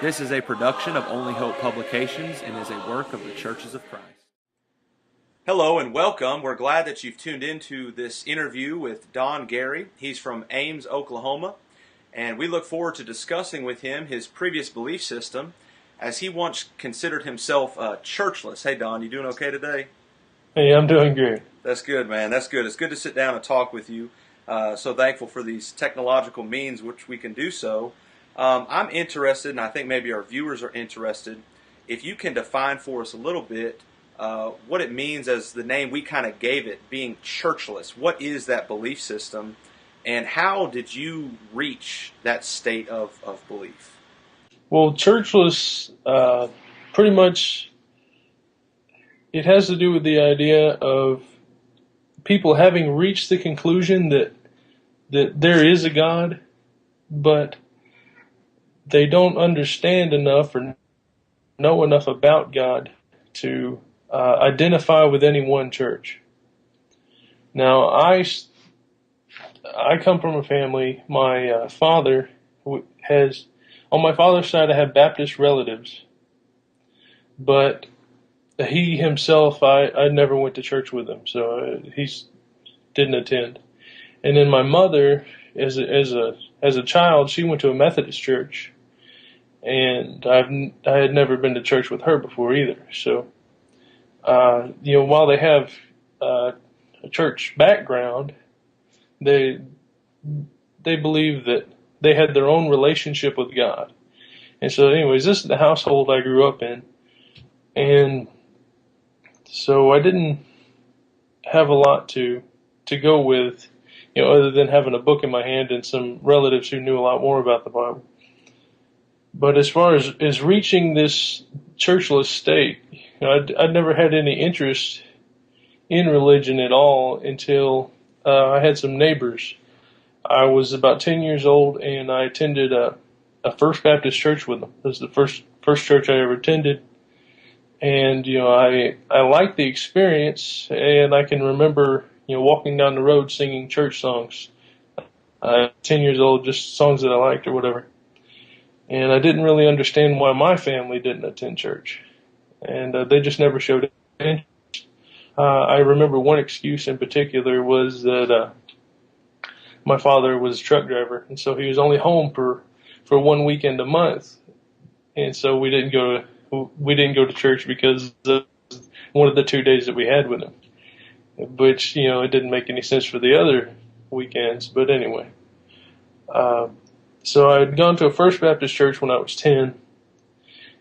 This is a production of Only Hope Publications and is a work of the Churches of Christ. Hello and welcome. We're glad that you've tuned into this interview with Don Garey. He's from Ames, Oklahoma, and we look forward to discussing with him his previous belief system, as he once considered himself churchless. Hey Don, you doing okay today? Hey, I'm doing great. That's good, man. That's good. It's good to sit down and talk with you. So thankful for these technological means which we can do so. I'm interested, and I think maybe our viewers are interested, if you can define for us a little bit what it means as the name we kind of gave it, being churchless. What is that belief system, and how did you reach that state of belief? Well, churchless, pretty much, it has to do with the idea of people having reached the conclusion that there is a God, but they don't understand enough or know enough about God to identify with any one church. Now, I come from a family, my father has, on my father's side I have Baptist relatives, but he himself, I never went to church with him, so he didn't attend. And then my mother, as a child, she went to a Methodist church, and I had never been to church with her before either. So, while they have a church background, they believe that they had their own relationship with God. And so, anyways, this is the household I grew up in, and so I didn't have a lot to go with, other than having a book in my hand and some relatives who knew a lot more about the Bible. But as far as reaching this churchless state, I'd never had any interest in religion at all until I had some neighbors. I was about 10 years old, and I attended a First Baptist church with them. It was the first church I ever attended. And, I liked the experience, and I can remember, walking down the road singing church songs. 10 years old, just songs that I liked or whatever. And I didn't really understand why my family didn't attend church. And they just never showed interest. I remember one excuse in particular was that my father was a truck driver, and so he was only home for one weekend a month. And so we didn't go to church because of one of the 2 days that we had with him, which, it didn't make any sense for the other weekends. But anyway, so I had gone to a First Baptist church when I was 10,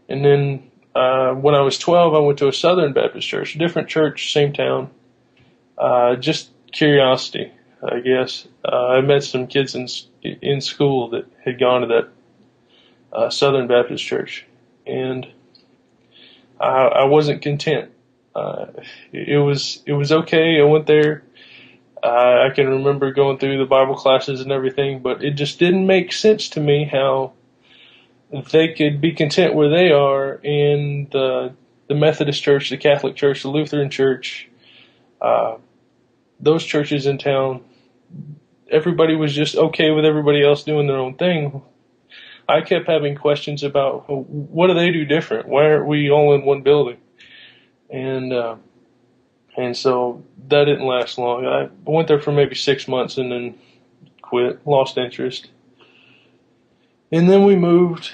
and then when I was 12, I went to a Southern Baptist church, different church, same town, just curiosity, I guess. I met some kids in school that had gone to that Southern Baptist church, and I wasn't content. It was okay. I went there. I can remember going through the Bible classes and everything, but it just didn't make sense to me how they could be content where they are in the Methodist church, the Catholic church, the Lutheran church, those churches in town. Everybody was just okay with everybody else doing their own thing. I kept having questions about, what do they do different? Why aren't we all in one building? And so that didn't last long. I went there for maybe 6 months and then quit, lost interest. And then we moved.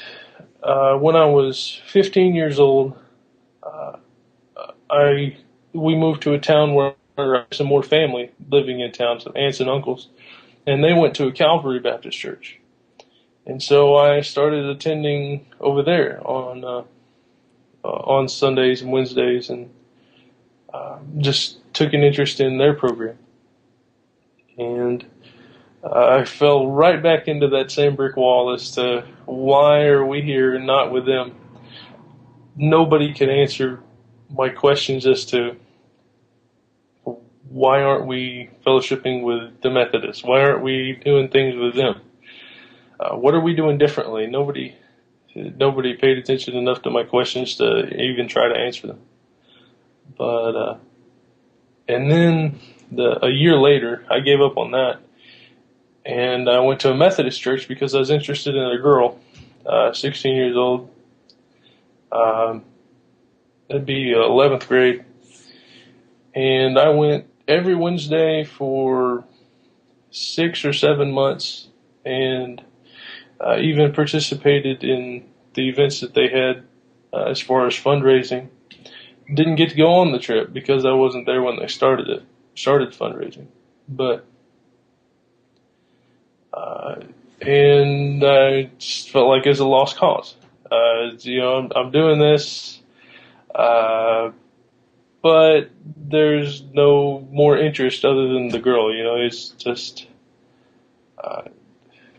When I was 15 years old, we moved to a town where I had some more family living in town, some aunts and uncles, and they went to a Calvary Baptist church. And so I started attending over there on Sundays and Wednesdays, and just took an interest in their program. And I fell right back into that same brick wall as to why are we here and not with them. Nobody could answer my questions as to why aren't we fellowshipping with the Methodists? Why aren't we doing things with them? What are we doing differently? Nobody paid attention enough to my questions to even try to answer them. But and then a year later, I gave up on that, and I went to a Methodist church because I was interested in a girl, 16 years old, Um, That'd be 11th grade. And I went every Wednesday for 6 or 7 months, and even participated in the events that they had as far as fundraising. Didn't get to go on the trip because I wasn't there when they started fundraising. But and I just felt like it was a lost cause. I'm doing this, but there's no more interest other than the girl. It's just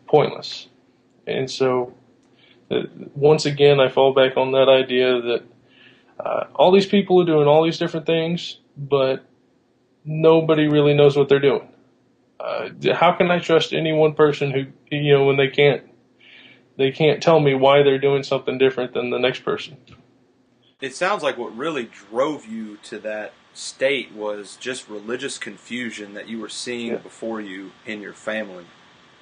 pointless. And so, once again, I fall back on that idea that all these people are doing all these different things, but nobody really knows what they're doing. How can I trust any one person who, when they can't tell me why they're doing something different than the next person? It sounds like what really drove you to that state was just religious confusion that you were seeing before you in your family.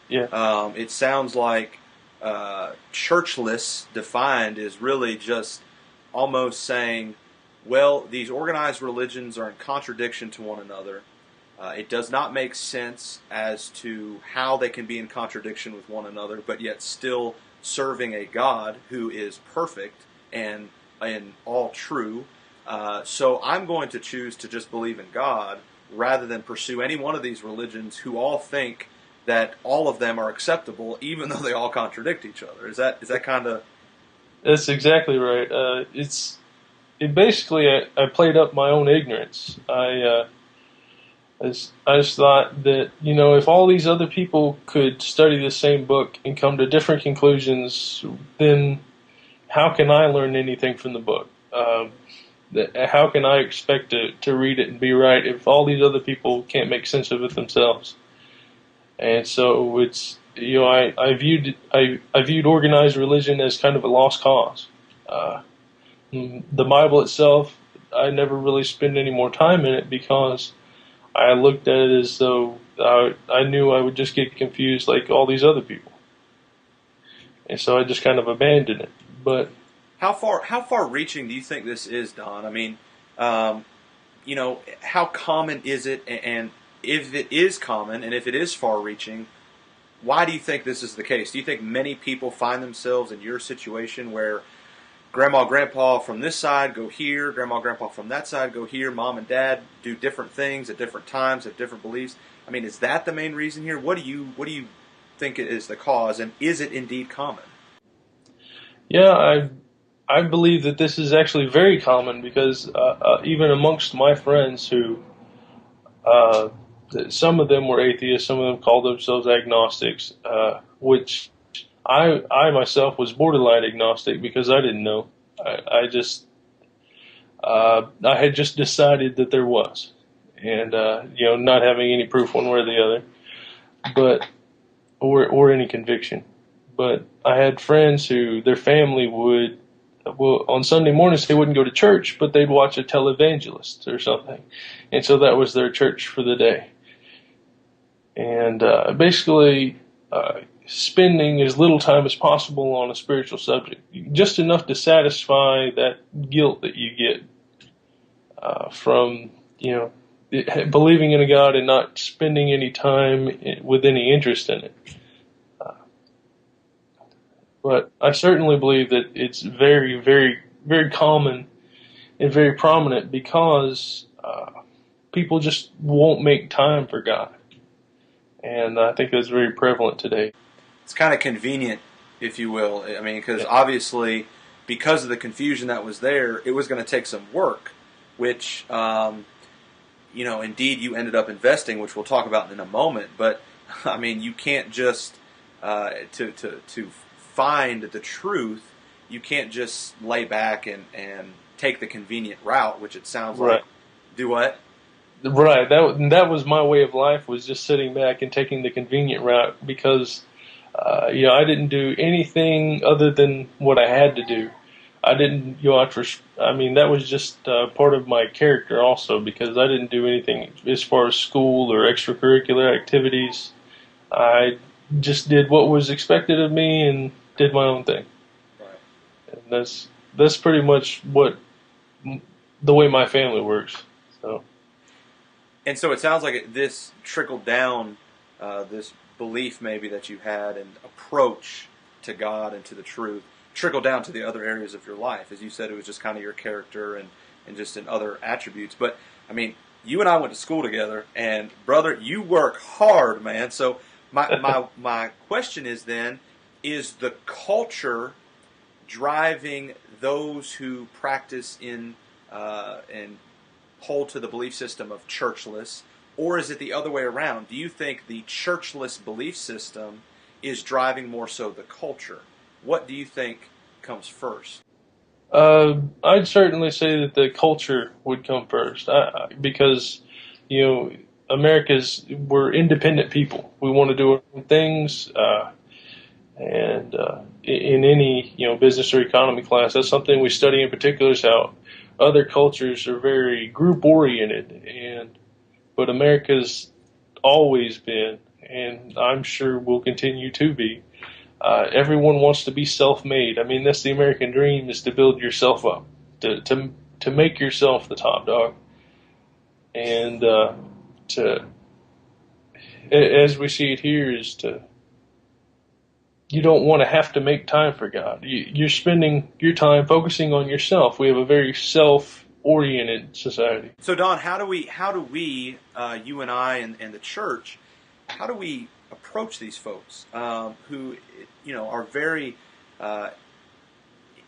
Yeah. It sounds like churchless defined is really just almost saying, well, these organized religions are in contradiction to one another. It does not make sense as to how they can be in contradiction with one another, but yet still serving a God who is perfect and all true. So I'm going to choose to just believe in God rather than pursue any one of these religions who all think that all of them are acceptable, even though they all contradict each other. Is that kind of? That's exactly right. Basically, I played up my own ignorance. I just thought that, if all these other people could study the same book and come to different conclusions, then how can I learn anything from the book? How can I expect to read it and be right if all these other people can't make sense of it themselves? And so it's, I viewed organized religion as kind of a lost cause. The Bible itself, I never really spent any more time in it because I looked at it as though I knew I would just get confused like all these other people. And so I just kind of abandoned it. But how far reaching do you think this is, Don? I mean, how common is it? And if it is common and if it is far reaching, why do you think this is the case? Do you think many people find themselves in your situation where grandma, grandpa from this side go here, grandma, grandpa from that side go here, mom and dad do different things at different times, have different beliefs? I mean, is that the main reason here? What do you think is the cause, and is it indeed common? Yeah, I believe that this is actually very common because even amongst my friends who, some of them were atheists, some of them called themselves agnostics, which I myself was borderline agnostic because I didn't know. I had just decided that there was, and not having any proof one way or the other, but or any conviction. But I had friends who their family would, on Sunday mornings they wouldn't go to church, but they'd watch a televangelist or something, and so that was their church for the day. And basically, spending as little time as possible on a spiritual subject, just enough to satisfy that guilt that you get from believing in a God and not spending any time with any interest in it. But I certainly believe that it's very, very, very common and very prominent because people just won't make time for God. And I think that's very prevalent today. It's kind of convenient, if you will. I mean, because obviously, because of the confusion that was there, it was going to take some work, which, indeed you ended up investing, which we'll talk about in a moment. But, I mean, you can't just, to find the truth, you can't just lay back and take the convenient route, which it sounds like. Do what? Right. That was my way of life, was just sitting back and taking the convenient route because, I didn't do anything other than what I had to do. I didn't go out for, that was just part of my character also because I didn't do anything as far as school or extracurricular activities. I just did what was expected of me and did my own thing. Right. And that's pretty much the way my family works. So. And so it sounds like this trickled down, this belief maybe that you had and approach to God and to the truth, trickled down to the other areas of your life. As you said, it was just kind of your character and just in other attributes. But, I mean, you and I went to school together, and, brother, you work hard, man. So my question is then, is the culture driving those who practice and hold to the belief system of churchless, or is it the other way around? Do you think the churchless belief system is driving more so the culture? What do you think comes first? I'd certainly say that the culture would come first, because, we're independent people. We want to do our own things, and in any business or economy class, that's something we study in particular, is how other cultures are very group oriented, but America's always been, and I'm sure will continue to be. Everyone wants to be self-made. I mean, that's the American dream, is to build yourself up, to make yourself the top dog, and as we see it here, you don't want to have to make time for God. You're spending your time focusing on yourself. We have a very self-oriented society. So, Don, how do we, you and I and the church, how do we approach these folks who, are very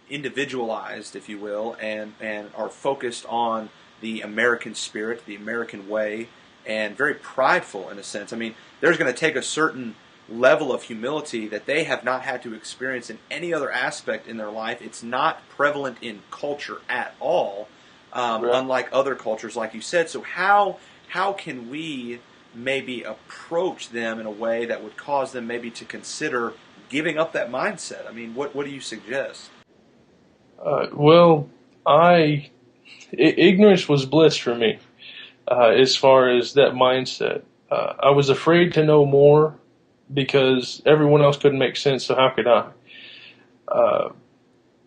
individualized, if you will, and are focused on the American spirit, the American way, and very prideful in a sense? I mean, there's going to take a certain level of humility that they have not had to experience in any other aspect in their life. It's not prevalent in culture at all, Right. unlike other cultures, like you said. So how can we maybe approach them in a way that would cause them maybe to consider giving up that mindset? I mean, what do you suggest? Well, ignorance was bliss for me, as far as that mindset. I was afraid to know more because everyone else couldn't make sense, so how could I?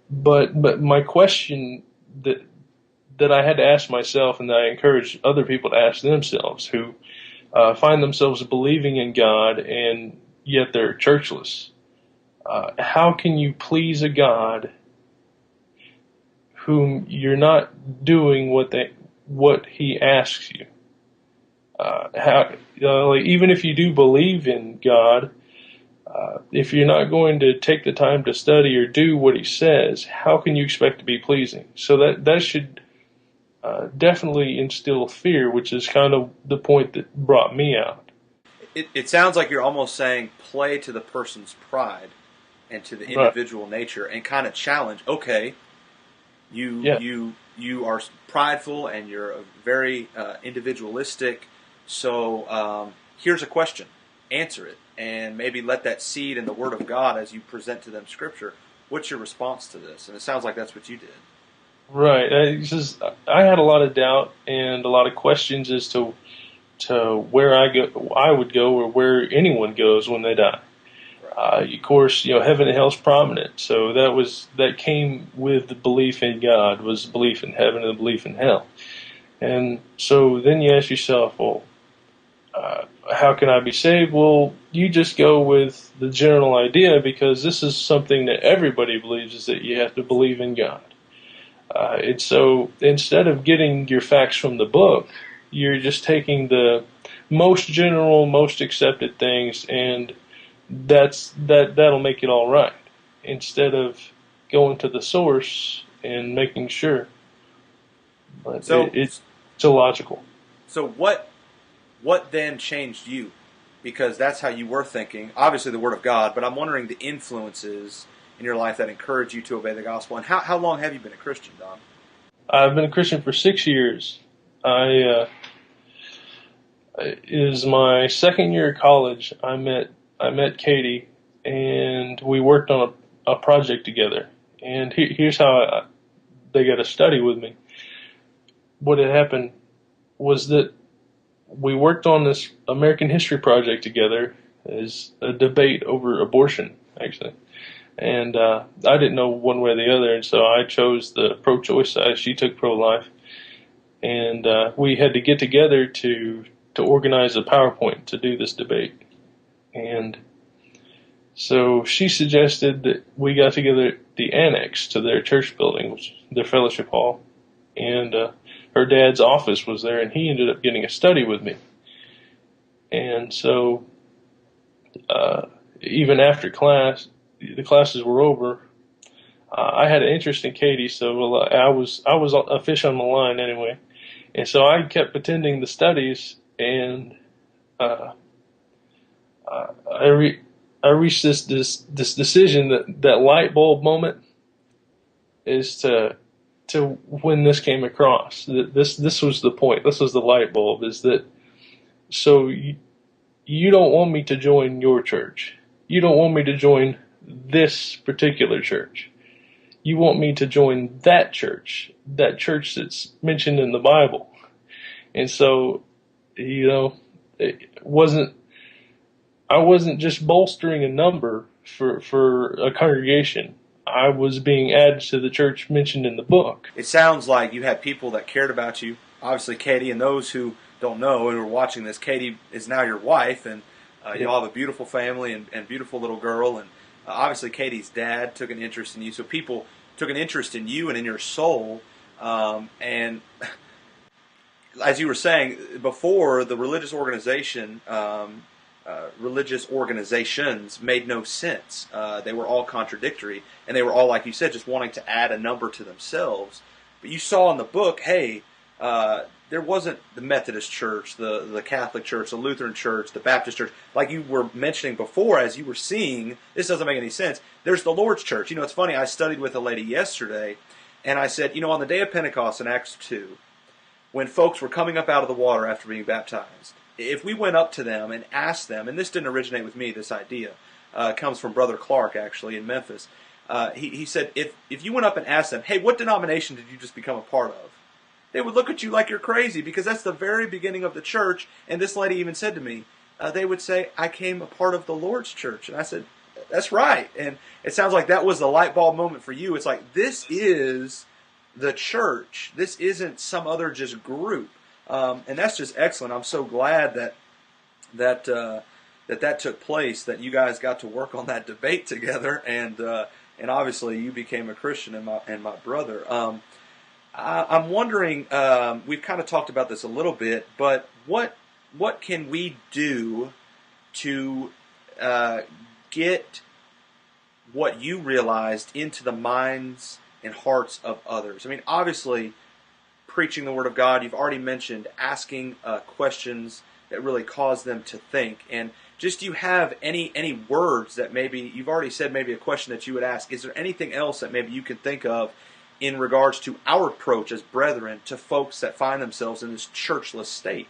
But my question that I had to ask myself, and that I encourage other people to ask themselves, who find themselves believing in God and yet they're churchless. How can you please a God whom you're not doing what He asks you? Even if you do believe in God, if you're not going to take the time to study or do what He says, how can you expect to be pleasing? So that should definitely instill fear, which is kind of the point that brought me out. It sounds like you're almost saying play to the person's pride and to the individual nature, and kind of challenge. Okay, you are prideful and you're very individualistic. So here's a question. Answer it, and maybe let that seed in the Word of God as you present to them Scripture. What's your response to this? And it sounds like that's what you did. Right. I had a lot of doubt and a lot of questions as to where I would go, or where anyone goes when they die. Of course, heaven and hell's prominent, so that came with the belief in God, was the belief in heaven and the belief in hell. And so then you ask yourself, well, how can I be saved? Well, you just go with the general idea, because this is something that everybody believes, is that you have to believe in God. And so instead of getting your facts from the book, you're just taking the most general, most accepted things, and that'll make it all right, instead of going to the source and making sure. But it's illogical. So what then changed you? Because that's how you were thinking. Obviously the Word of God, but I'm wondering the influences in your life that encourage you to obey the gospel. And how long have you been a Christian, Don? I've been a Christian for 6 years. It is my second year of college. I met Katie, and we worked on a project together. And here's how they got to study with me. What had happened was that we worked on this American history project together, as a debate over abortion, actually. And I didn't know one way or the other, and so I chose the pro-choice side. She took pro-life, and we had to get together to organize a PowerPoint to do this debate. And so she suggested that we got together at the annex to their church building, which their fellowship hall, and her dad's office was there, and he ended up getting a study with me. And so even after class, the classes were over, I had an interest in Katie, so I was a fish on the line anyway, and so I kept attending the studies, and I reached this decision that light bulb moment is to when this came across. This was the point. This was the light bulb. Is that so? You don't want me to join your church. You don't want me to join this particular church. You want me to join that church that's mentioned in the Bible. And so, I wasn't just bolstering a number for a congregation. I was being added to the church mentioned in the book. It sounds like you had people that cared about you. Obviously, Katie, and those who don't know and are watching this, Katie is now your wife, and you all have a beautiful family and beautiful little girl. And obviously, Katie's dad took an interest in you. So people took an interest in you and in your soul. And as you were saying before, the religious organizations made no sense. They were all contradictory, and they were all, like you said, just wanting to add a number to themselves. But you saw in the book, hey, there wasn't the Methodist Church, the Catholic Church, the Lutheran Church, the Baptist Church. Like you were mentioning before, as you were seeing, this doesn't make any sense. There's the Lord's Church. It's funny, I studied with a lady yesterday, and I said, on the day of Pentecost in Acts 2, when folks were coming up out of the water after being baptized, if we went up to them and asked them, and this didn't originate with me, this idea, it comes from Brother Clark, actually, in Memphis. He said, if you went up and asked them, hey, what denomination did you just become a part of? They would look at you like you're crazy, because that's the very beginning of the church. And this lady even said to me, they would say, I came a part of the Lord's church. And I said, that's right. And it sounds like that was the light bulb moment for you. It's like, this is the church. This isn't some other just group. And that's just excellent. I'm so glad that took place, that you guys got to work on that debate together. And obviously you became a Christian and my brother. I'm wondering, we've kind of talked about this a little bit, but what can we do to get what you realized into the minds and hearts of others? I mean, obviously, preaching the Word of God, you've already mentioned asking questions that really cause them to think. And just, do you have any words that maybe, you've already said maybe a question that you would ask. Is there anything else that maybe you can think of in regards to our approach as brethren to folks that find themselves in this churchless state?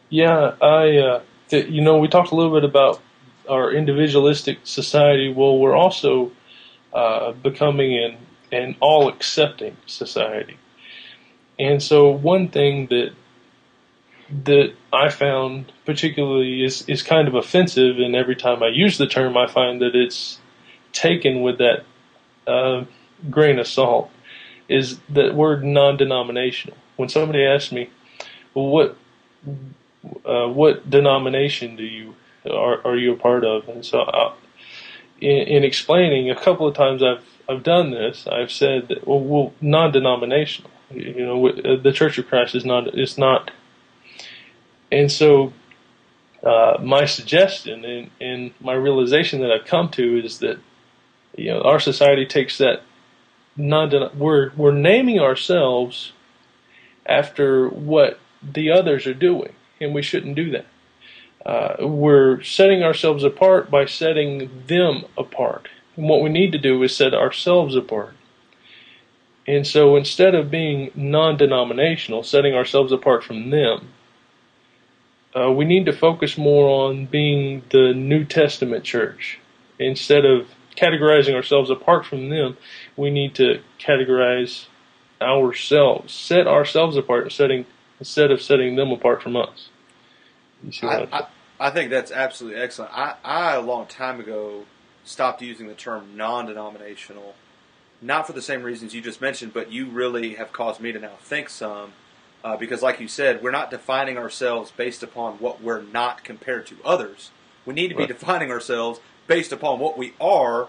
Yeah, we talked a little bit about our individualistic society. Well, we're also becoming an all-accepting society. And so one thing that I found particularly is kind of offensive, and every time I use the term, I find that it's taken with that grain of salt, is that word non-denominational. When somebody asks me, well, what denomination are you a part of? And so in explaining, a couple of times I've done this, I've said that, well, non-denominational. The Church of Christ is not. And so my suggestion and my realization that I've come to is that our society takes that we're naming ourselves after what the others are doing, and we shouldn't do that. We're setting ourselves apart by setting them apart. And what we need to do is set ourselves apart. And so instead of being non-denominational, setting ourselves apart from them, we need to focus more on being the New Testament church. Instead of categorizing ourselves apart from them, we need to categorize ourselves, set ourselves apart instead of setting them apart from us. I think that's absolutely excellent. I a long time ago stopped using the term non-denominational, not for the same reasons you just mentioned, but you really have caused me to now think some, because like you said, we're not defining ourselves based upon what we're not compared to others. We need to be defining ourselves based upon what we are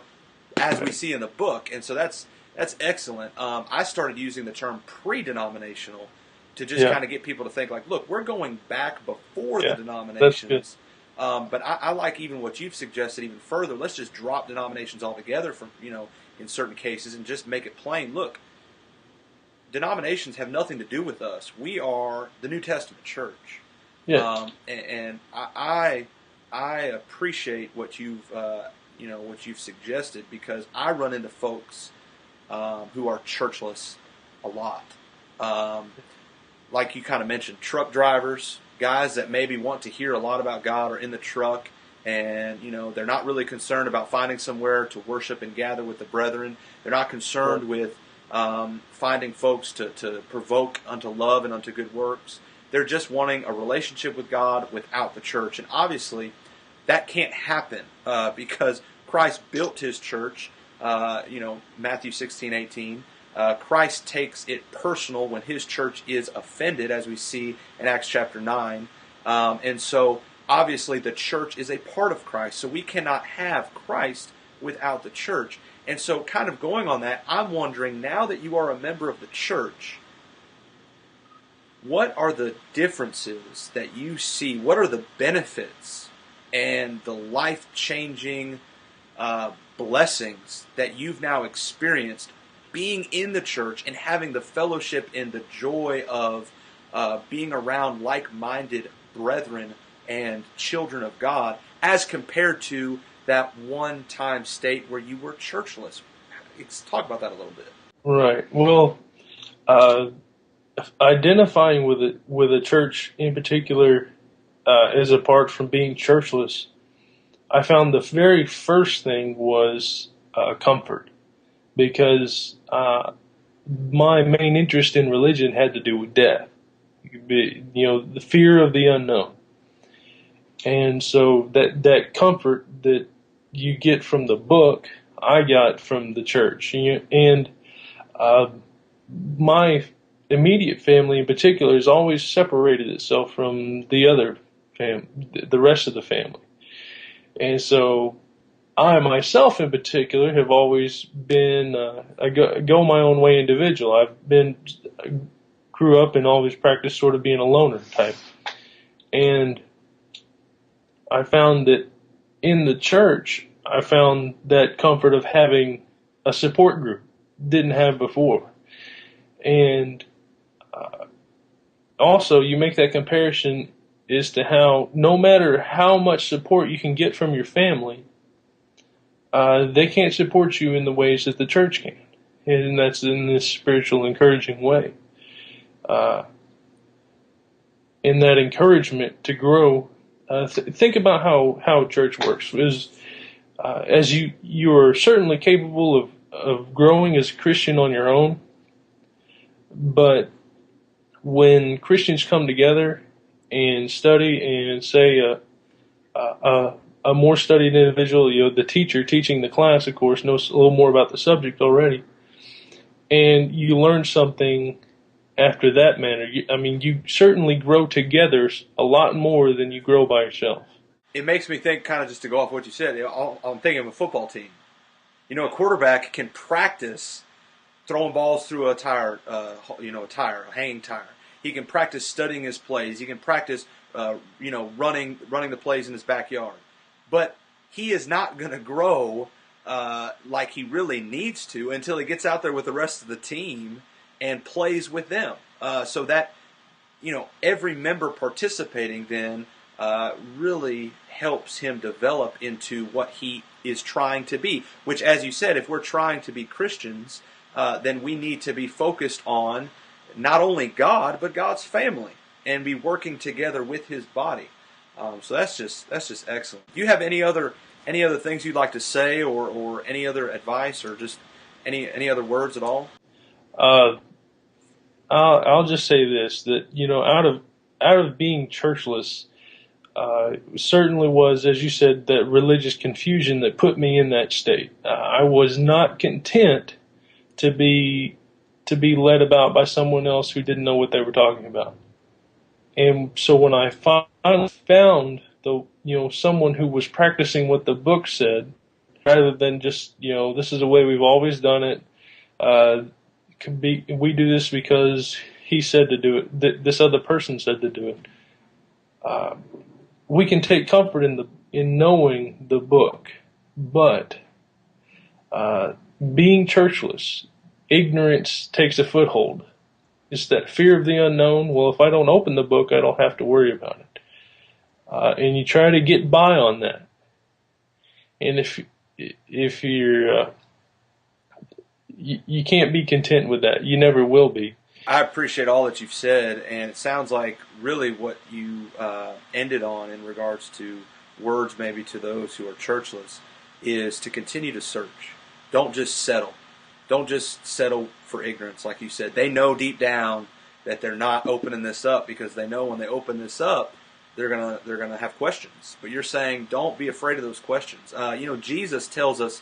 as we see in the book. And so that's excellent. I started using the term pre-denominational to just kind of get people to think like, look, we're going back before the denominations. But I like even what you've suggested even further. Let's just drop denominations altogether from, in certain cases and just make it plain. Look, denominations have nothing to do with us. We are the New Testament church. Yeah. And I appreciate what you've suggested, because I run into folks who are churchless a lot. Like you kind of mentioned, truck drivers, guys that maybe want to hear a lot about God are in the truck, and they're not really concerned about finding somewhere to worship and gather with the brethren. They're not concerned with finding folks to provoke unto love and unto good works. They're just wanting a relationship with God without the church. And obviously, that can't happen because Christ built His church. Matthew 16:18. Christ takes it personal when His church is offended, as we see in Acts chapter 9. And so, obviously, the church is a part of Christ. So we cannot have Christ without the church. And so, kind of going on that, I'm wondering, now that you are a member of the church, what are the differences that you see? What are the benefits and the life-changing blessings that you've now experienced being in the church and having the fellowship and the joy of being around like-minded brethren and children of God, as compared to that one-time state where you were churchless? Let's talk about that a little bit. Right. Well, identifying with a church in particular, as apart from being churchless, I found the very first thing was comfort, because my main interest in religion had to do with death, the fear of the unknown. And so that comfort that you get from the book, I got from the church. And my immediate family in particular has always separated itself from the rest of the family. And so I myself in particular have always been a go my own way individual. Grew up and always practiced sort of being a loner type. And I found that in the church, I found that comfort of having a support group didn't have before. And also, you make that comparison as to how no matter how much support you can get from your family, they can't support you in the ways that the church can. And that's in this spiritual encouraging way. In that encouragement to grow, think about how church works. As you are certainly capable of growing as a Christian on your own, but when Christians come together and study, and say a more studied individual, the teacher teaching the class, of course, knows a little more about the subject already, and you learn something after that manner, you certainly grow together a lot more than you grow by yourself. It makes me think, kind of just to go off what you said, I'm thinking of a football team. A quarterback can practice throwing balls through a tire, a hanging tire. He can practice studying his plays. He can practice, running the plays in his backyard. But he is not going to grow like he really needs to until he gets out there with the rest of the team and plays with them. So that, every member participating then really helps him develop into what he is trying to be. Which, as you said, if we're trying to be Christians, then we need to be focused on not only God, but God's family, and be working together with His body. So that's just excellent. Do you have any other things you'd like to say, or any other advice, or just any other words at all? I'll just say this, that out of being churchless, certainly was, as you said, that religious confusion that put me in that state. I was not content to be led about by someone else who didn't know what they were talking about. And so when I finally found someone who was practicing what the book said, rather than just this is the way we've always done it. We do this because he said to do it. This other person said to do it. We can take comfort in knowing the book, but being churchless, ignorance takes a foothold. It's that fear of the unknown. Well, if I don't open the book, I don't have to worry about it. And you try to get by on that. And if you're you can't be content with that. You never will be. I appreciate all that you've said, and it sounds like really what you ended on in regards to words maybe to those who are churchless is to continue to search. Don't just settle. Don't just settle for ignorance, like you said. They know deep down that they're not opening this up because they know when they open this up, they're gonna have questions. But you're saying don't be afraid of those questions. Jesus tells us,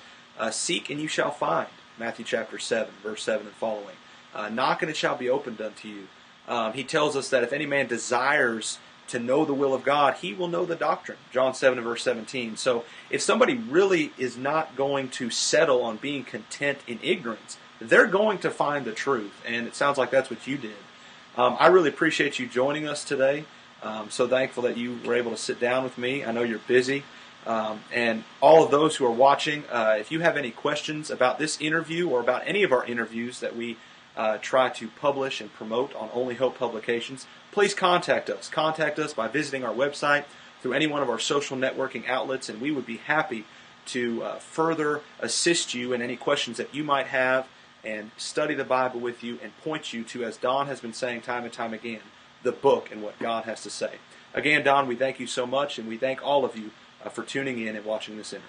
"Seek and you shall find." Matthew chapter 7, verse 7 and following. Knock and it shall be opened unto you. He tells us that if any man desires to know the will of God, he will know the doctrine. John 7 and verse 17. So if somebody really is not going to settle on being content in ignorance, they're going to find the truth. And it sounds like that's what you did. I really appreciate you joining us today. I'm so thankful that you were able to sit down with me. I know you're busy. And all of those who are watching, if you have any questions about this interview or about any of our interviews that we try to publish and promote on Only Hope Publications, please contact us. Contact us by visiting our website through any one of our social networking outlets, and we would be happy to further assist you in any questions that you might have and study the Bible with you and point you to, as Don has been saying time and time again, the book and what God has to say. Again, Don, we thank you so much, and we thank all of you for tuning in and watching this interview.